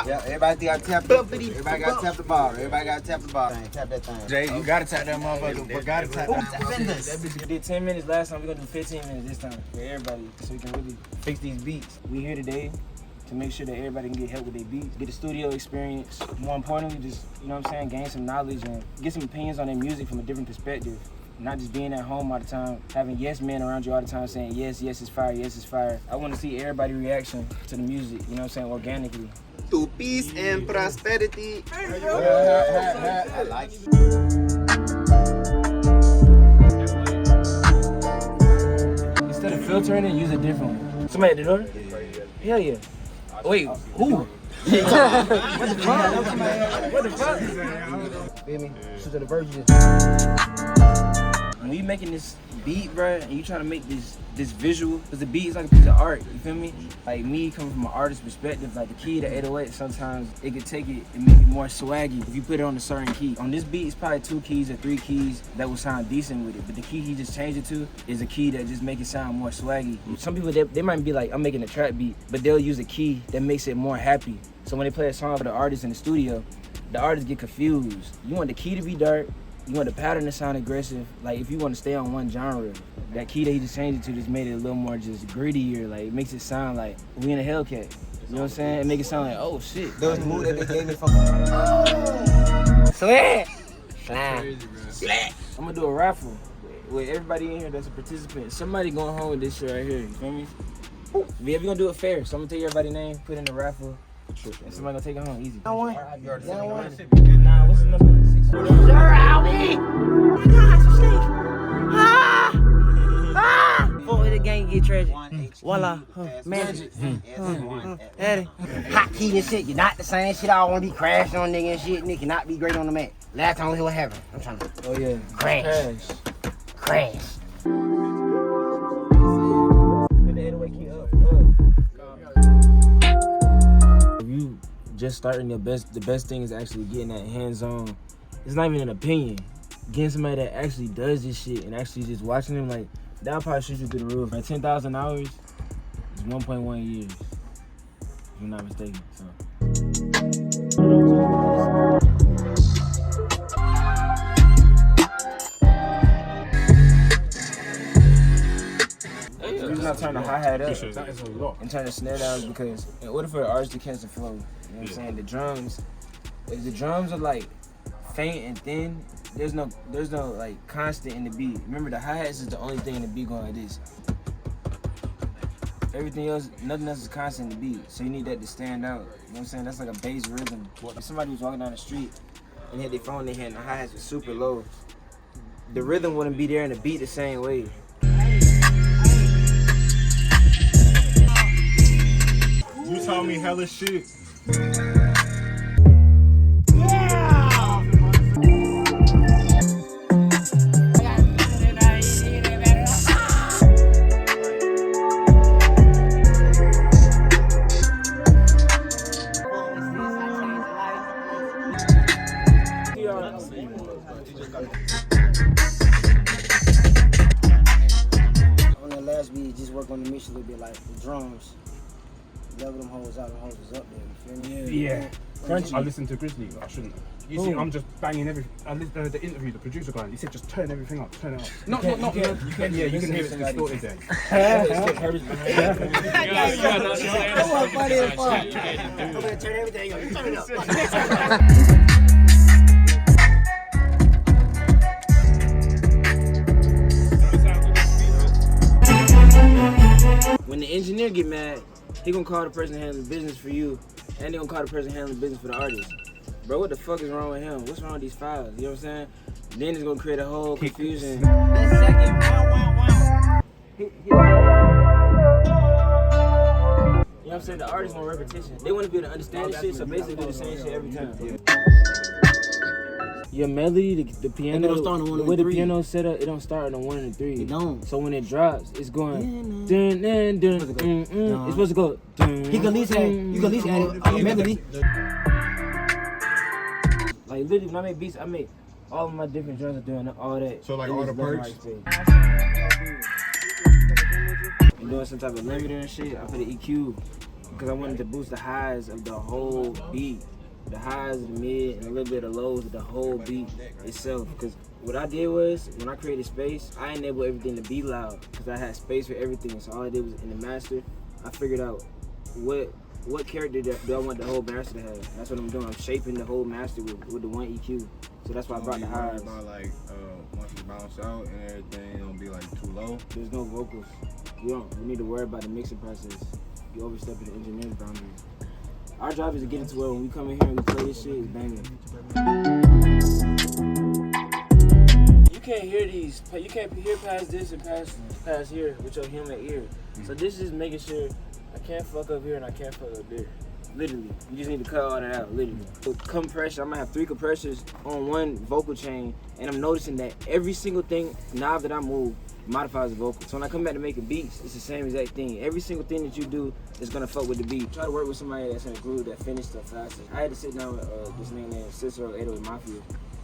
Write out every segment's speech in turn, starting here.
Yeah, everybody got to tap the Everybody got to tap the ball. Everybody got to tap the ball. Tap that thing. Jay, you gotta tap that motherfucker. But gotta tap that. We did 10 minutes last time. We're gonna do 15 minutes this time for everybody, so we can really fix these beats. We here today to make sure that everybody can get help with their beats, get a studio experience. More importantly, just, you know what I'm saying, gain some knowledge and get some opinions on their music from a different perspective. Not just being at home all the time, having yes men around you all the time saying yes, yes it's fire, yes it's fire. I want to see everybody's reaction to the music, you know what I'm saying, organically. To peace and prosperity. I like it. Instead of filtering it, use a different one. Somebody at the door? Hell yeah. Wait, who? What the fuck? What the fuck? Feel me? So to the version. When you making this beat, bro, and you trying to make this visual, because the beat is like a piece of art, you feel me? Like me coming from an artist's perspective, like the key to 808, sometimes it could take it and make it more swaggy if you put it on a certain key. On this beat, it's probably 2 keys or 3 keys that will sound decent with it, but the key he just changed it to is a key that just make it sound more swaggy. Some people, they might be like, I'm making a trap beat, but they'll use a key that makes it more happy. So when they play a song for the artist in the studio, the artists get confused. You want the key to be dark, you want the pattern to sound aggressive. Like if you want to stay on one genre, that key that he just changed it to just made it a little more just grittier. Like it makes it sound like we in a Hellcat. You know what I'm saying? It make it sound like, oh shit. There was a move that they gave me from. Sweat. Slam. I'm gonna do a raffle with everybody in here that's a participant. Somebody going home with this shit right here. You feel me? We're gonna do it fair. So I'm gonna take everybody's name, put in the raffle, and somebody gonna take it home easy. Nah, what's the number? Sure, Albie! Oh my God, some steak! Before the game get tragic. Voila, magic. Hot key and shit, you're not the same shit. I wanna be crashing on nigga and shit. Nigga cannot be great on the mat. Last time what happened? I'm trying to. Oh yeah. Crash. Put the 808 key up. If you just starting the best thing is actually getting that hands-on. It's not even an opinion. Getting somebody that actually does this shit and actually just watching them, like, that'll probably shoot you through the roof. Like 10,000 hours is 1.1 years, if I'm not mistaken. So. The reason I turn the hi-hat up and turn the snare down is because in order for the artist to catch the flow, you know what I'm saying, the drums, if the drums are like faint and thin, there's no like constant in the beat. Remember, the hi-hats is the only thing in the beat going like this. Everything else, nothing else is constant in the beat. So you need that to stand out. You know what I'm saying? That's like a bass rhythm. If somebody was walking down the street and had their phone in their hand and the hi-hats was super low, the rhythm wouldn't be there and the beat the same way. You told me hella shit. On that last beat, just work on the mix a little bit, like the drums. Level them hoes out, them hoes is up there, you feel me? Yeah. Crunchy. I listened to Grizzly, but I shouldn't have. You see, I'm just banging everything. I listened to the interview, the producer guy, he said just turn everything up, turn it up. Not. You can hear it distorted there. I'm gonna turn everything up, you turn it up. When the engineer get mad, he gonna call the person handling business for you, and they gonna call the person handling business for the artist. Bro, what the fuck is wrong with him? What's wrong with these files? You know what I'm saying? Then it's gonna create a whole confusion. That second wow. You know what I'm saying? The artists want repetition. They want to be able to understand the shit, so basically do the same shit every time. Your melody, the piano, the way the piano is set up, it don't start on a 1 and a 3. It don't. So when it drops, it's going dun dun dun. It's supposed to go. You can at least add a melody. Like literally, when I make beats, I make all of my different drums are doing all that. So like all the parts. and doing some type of limiter and shit, I put an EQ because I wanted to boost the highs of the whole beat. The highs, the mid, and a little bit of lows of the whole beat itself. Because what I did was, when I created space, I enabled everything to be loud because I had space for everything. So all I did was, in the master, I figured out what character do I want the whole master to have. That's what I'm doing. I'm shaping the whole master with the one EQ. So that's why I brought the highs. About like once you bounce out and everything, it'll be like too low. There's no vocals. You need to worry about the mixing process. You overstepping the engineer's boundaries. Our job is to get it to where when we come in here and we play this shit, it's banging. You can't hear these. You can't hear past this and past here with your human ear. So this is making sure I can't fuck up here and I can't fuck up there. Literally. You just need to cut all that out, literally. So compression, I'm gonna have 3 compressors on one vocal chain, and I'm noticing that every single knob that I move modifies the vocal. So when I come back to making beats, it's the same exact thing. Every single thing that you do is gonna fuck with the beat. Try to work with somebody that's in a groove that finished stuff faster. I had to sit down with this nigga named Cicero 808 Mafia.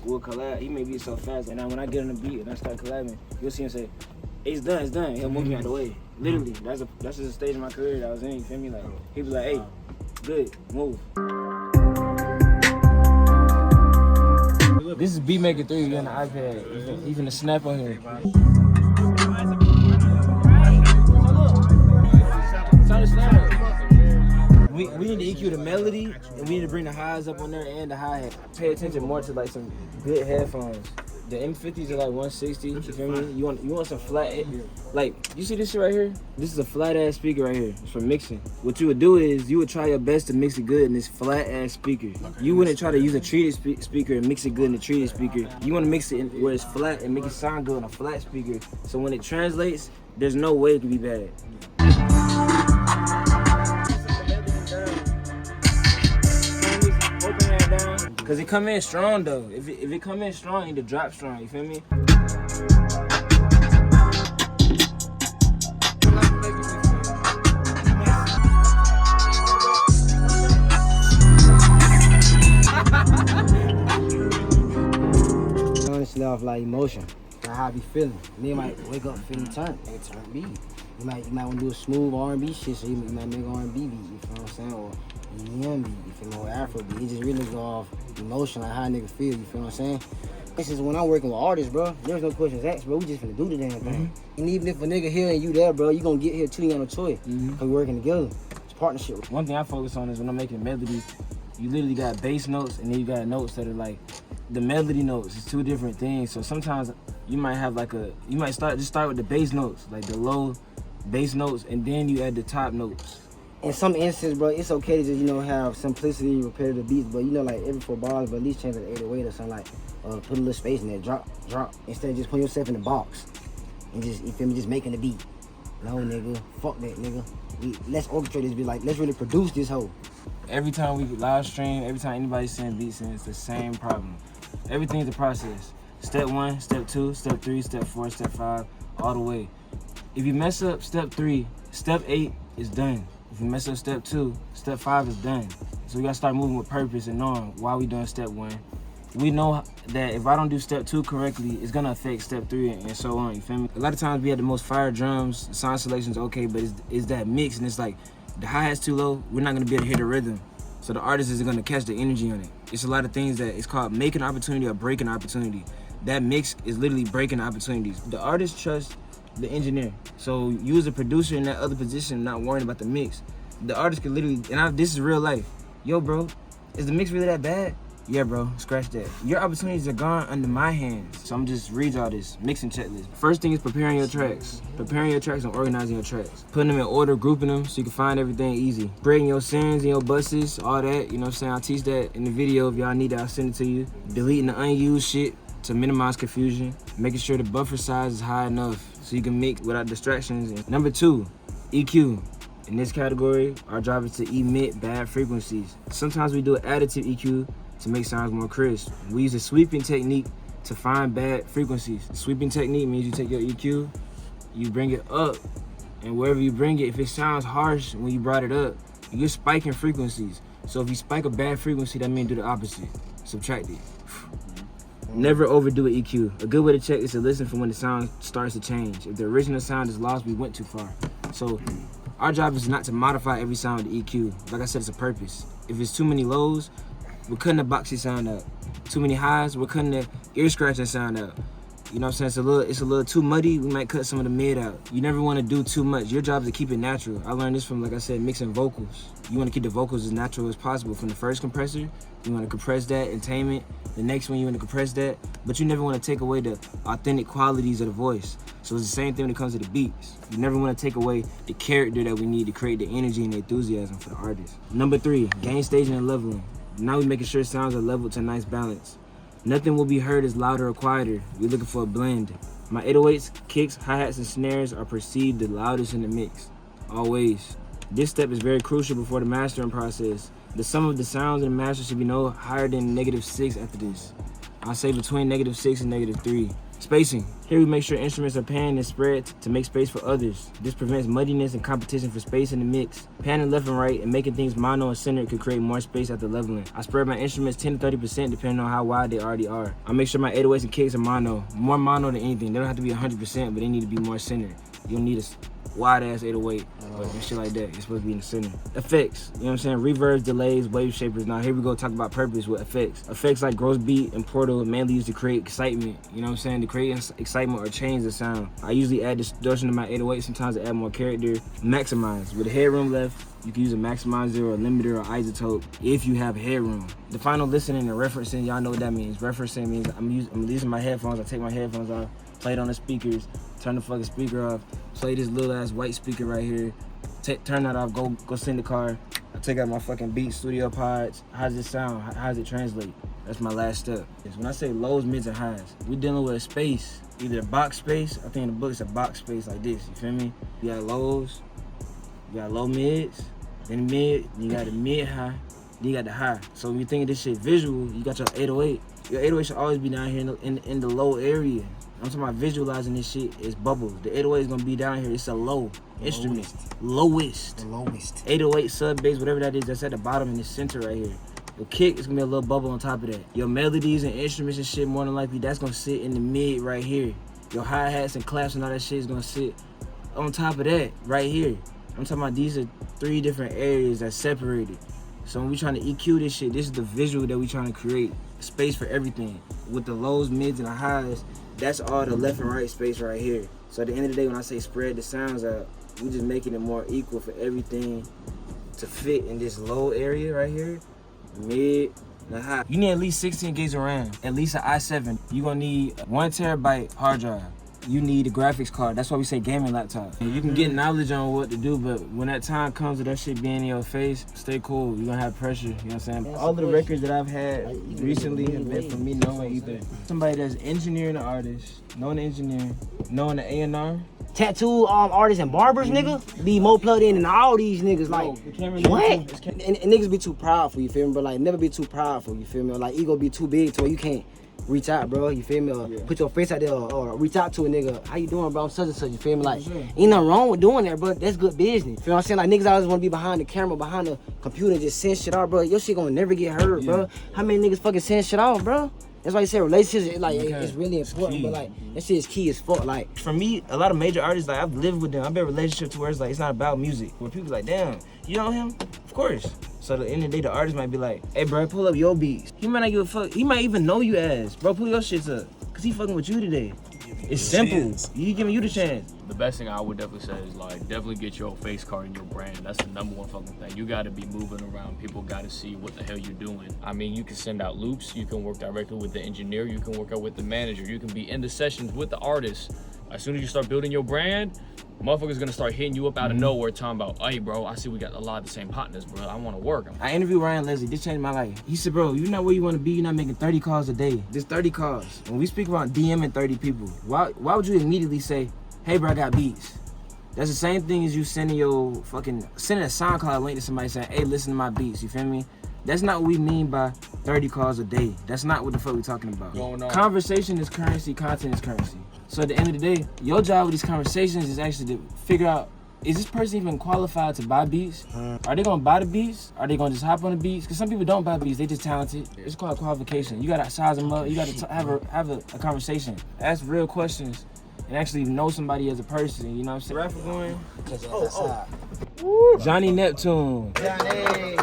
We'll collab. He made beats so fast, and now when I get on the beat and I start collabing, you'll see him say, hey, it's done, it's done. He'll move me out the way. Literally, that's just a stage of my career that I was in, you feel me? Like, he'd be like, hey, good, move. This is Beatmaker 3 on the iPad, even the snap on here. We need to EQ the melody, and we need to bring the highs up on there and the hi-hat. Pay attention more to like some good headphones. The M50s are like 160, you feel me? You want some flat, like, you see this shit right here? This is a flat ass speaker right here. It's for mixing. What you would do is, you would try your best to mix it good in this flat ass speaker. You wouldn't try to use a treated speaker and mix it good in the treated speaker. You want to mix it where it's flat and make it sound good on a flat speaker. So when it translates, there's no way it can be bad. Cause it come in strong though. If it come in strong, you need to drop strong, you feel me? Honestly, off like emotion, like how I be feeling. Nigga might wake up feeling turned, nigga turn beat. You might want to do a smooth R&B shit, so you might make R&B beat, you feel what I'm saying? Or EDM beat, you feel me? Or Afro beat. It just really go off emotion, like how a nigga feel, you feel what I'm saying? This is when I'm working with artists, bro. There's no questions asked, bro. We just finna do the damn thing. And even if a nigga here and you there, bro, you gonna get here too, you got no choice. Cause we working together. It's partnership. One thing I focus on is when I'm making melodies, you literally got bass notes and then you got notes that are like, the melody notes is 2 different things. So sometimes you might have like just start with the bass notes, like the low bass notes, and then you add the top notes. In some instances, bro, it's okay to just, have simplicity, repetitive beats, but like every 4 bars, but at least change it to 808 or something, like put a little space in there, drop, instead of just putting yourself in the box and just, you feel me, just making the beat. No, nigga, fuck that, nigga. Let's orchestrate this beat, like, let's really produce this hoe. Every time we live stream, every time anybody send beats in, it's the same problem. Everything's a process. Step 1, step 2, step 3, step 4, step 5, all the way. If you mess up step 3, step 8 is done. If you mess up step 2, step 5 is done. So we gotta start moving with purpose and knowing why we doing step 1. We know that if I don't do step 2 correctly, it's gonna affect step 3 and so on, you feel me? A lot of times we have the most fire drums, the sound selection's okay, but it's that mix, and it's like, the hi-hat's too low, we're not gonna be able to hear the rhythm. So the artist isn't gonna catch the energy on it. It's a lot of things that it's called making opportunity or breaking opportunity. That mix is literally breaking opportunities. The artist trusts the engineer. So you as a producer in that other position, not worrying about the mix. The artist can literally, this is real life. Yo, bro, is the mix really that bad? Yeah, bro, scratch that. Your opportunities are gone under my hands. So I'm just read y'all this mixing checklist. First thing is preparing your tracks. Preparing your tracks and organizing your tracks. Putting them in order, grouping them so you can find everything easy. Creating your sends and your buses, all that, you know what I'm saying? I'll teach that in the video. If y'all need that, I'll send it to you. Deleting the unused shit to minimize confusion. Making sure the buffer size is high enough so you can mix without distractions. And number 2, EQ. In this category, our job is to emit bad frequencies. Sometimes we do an additive EQ to make sounds more crisp. We use a sweeping technique to find bad frequencies. The sweeping technique means you take your EQ, you bring it up, and wherever you bring it, if it sounds harsh when you brought it up, you're spiking frequencies. So if you spike a bad frequency, that means do the opposite. Subtract it. Never overdo an EQ. A good way to check is to listen for when the sound starts to change. If the original sound is lost, we went too far. So our job is not to modify every sound with EQ. Like I said, it's a purpose. If it's too many lows, we're cutting the boxy sound out. Too many highs, we're cutting the ear scratching sound out. You know what I'm saying? It's a little too muddy, we might cut some of the mid out. You never want to do too much. Your job is to keep it natural. I learned this from, like I said, mixing vocals. You want to keep the vocals as natural as possible. From the first compressor, you want to compress that and tame it. The next one, you want to compress that. But you never want to take away the authentic qualities of the voice. So it's the same thing when it comes to the beats. You never want to take away the character that we need to create the energy and the enthusiasm for the artist. Number 3, gain staging and leveling. Now we're making sure sounds are leveled to a nice balance. Nothing will be heard as louder or quieter. We're looking for a blend. My 808s, kicks, hi-hats, and snares are perceived the loudest in the mix. Always. This step is very crucial before the mastering process. The sum of the sounds in the master should be no higher than -6 after this. I'll say between -6 and -3. Spacing. Here we make sure instruments are panned and spread to make space for others. This prevents muddiness and competition for space in the mix. Panning left and right and making things mono and centered could create more space after leveling. I spread my instruments 10 to 30% depending on how wide they already are. I make sure my 808s and kicks are mono. More mono than anything. They don't have to be 100%, but they need to be more centered. You don't need a wide ass 808 or shit like that. It's supposed to be in the center. Effects, you know what I'm saying? Reverbs, delays, wave shapers. Now here we go talk about purpose with effects. Effects like gross beat and portal mainly used to create excitement. You know what I'm saying? To create excitement or change the sound. I usually add distortion to my 808. Sometimes I add more character. Maximize. With the headroom left, you can use a maximizer or a limiter or isotope if you have headroom. The final listening and referencing, y'all know what that means. Referencing means I'm using my headphones. I take my headphones off, play it on the speakers, turn the fucking speaker off, play this little ass white speaker right here, turn that off, go sit in the car. I take out my fucking Beat Studio pods. How does it sound? How does it translate? That's my last step. When I say lows, mids, and highs, we're dealing with a space, either a box space. I think in the book it's a box space like this, you feel me? You got lows, you got low mids, then the mid, you got the mid high, then you got the high. So when you think of this shit visual, you got your 808. Your 808 should always be down here in the low area. I'm talking about visualizing this shit. It's bubbles. The 808 is gonna be down here. It's a low instrument. Lowest. The lowest. 808 sub bass, whatever that is, that's at the bottom in the center right here. Your kick is gonna be a little bubble on top of that. Your melodies and instruments and shit, more than likely, that's gonna sit in the mid right here. Your hi-hats and claps and all that shit is gonna sit on top of that right here. I'm talking about these are 3 different areas that's separated. So when we trying to EQ this shit, this is the visual that we trying to create. Space for everything. With the lows, mids, and the highs, that's all the left and right space right here. So at the end of the day, when I say spread the sounds out, we just making it more equal for everything to fit in this low area right here, mid, and high. You need at least 16 gigs of RAM, at least an i7. You're gonna need 1 terabyte hard drive. You need a graphics card. That's why we say gaming laptop. And you can get knowledge on what to do, but when that time comes to that shit being in your face, stay cool. You're gonna have pressure, you know what I'm saying? All of the records that I've had recently have been from me knowing either somebody that's engineering the artist, knowing the engineer, knowing the A&R. Tattoo artists and barbers, nigga, be more plugged in than all these niggas. Like, what? And niggas be too proudful, you feel me? But like, never be too proudful, you feel me? Or like, ego be too big to where you can't reach out, bro, you feel me? Or put your face out there, or reach out to a nigga. How you doing, bro? I'm such and such, you feel me? Like, ain't nothing wrong with doing that, bro. That's good business. Feel what I'm saying? Like, niggas always want to be behind the camera, behind the computer, and just send shit out, bro. Your shit gonna never get heard, bro. How many niggas fucking send shit off, bro? That's why you say relationships, like, it's really important, but like, that shit is key as fuck. Like, for me, a lot of major artists, like, I've lived with them. I've been in a relationship to where it's like, it's not about music. Where people like, damn, you know him? Of course. So at the end of the day, the artist might be like, hey, bro, pull up your beats. He might not give a fuck. He might even know you ass. Bro, pull your shits up. Because he fucking with you today. It's simple. He giving you the chance. The best thing I would definitely say is, like, definitely get your face card and your brand. That's the #1 fucking thing. You got to be moving around. People got to see what the hell you're doing. I mean, you can send out loops. You can work directly with the engineer. You can work out with the manager. You can be in the sessions with the artist. As soon as you start building your brand, motherfuckers gonna start hitting you up out of nowhere talking about, hey, bro, I see we got a lot of the same partners, bro. I want to work. I interviewed Ryan Leslie. This changed my life. He said, bro, you're not where you want to be. You're not making 30 calls a day. Just 30 calls. When we speak about DMing 30 people, why would you immediately say, hey, bro, I got beats? That's the same thing as you sending a SoundCloud link to somebody saying, hey, listen to my beats. You feel me? That's not what we mean by 30 calls a day. That's not what the fuck we talking about. Conversation is currency, content is currency. So at the end of the day, your job with these conversations is actually to figure out is this person even qualified to buy beats? Are they gonna buy the beats? Are they gonna just hop on the beats? Because some people don't buy beats, they just talented. It's called qualification. You gotta size them up, you gotta have a conversation. Ask real questions and actually know somebody as a person, you know what I'm saying? Rapper going? Oh. Johnny Neptune. Johnny.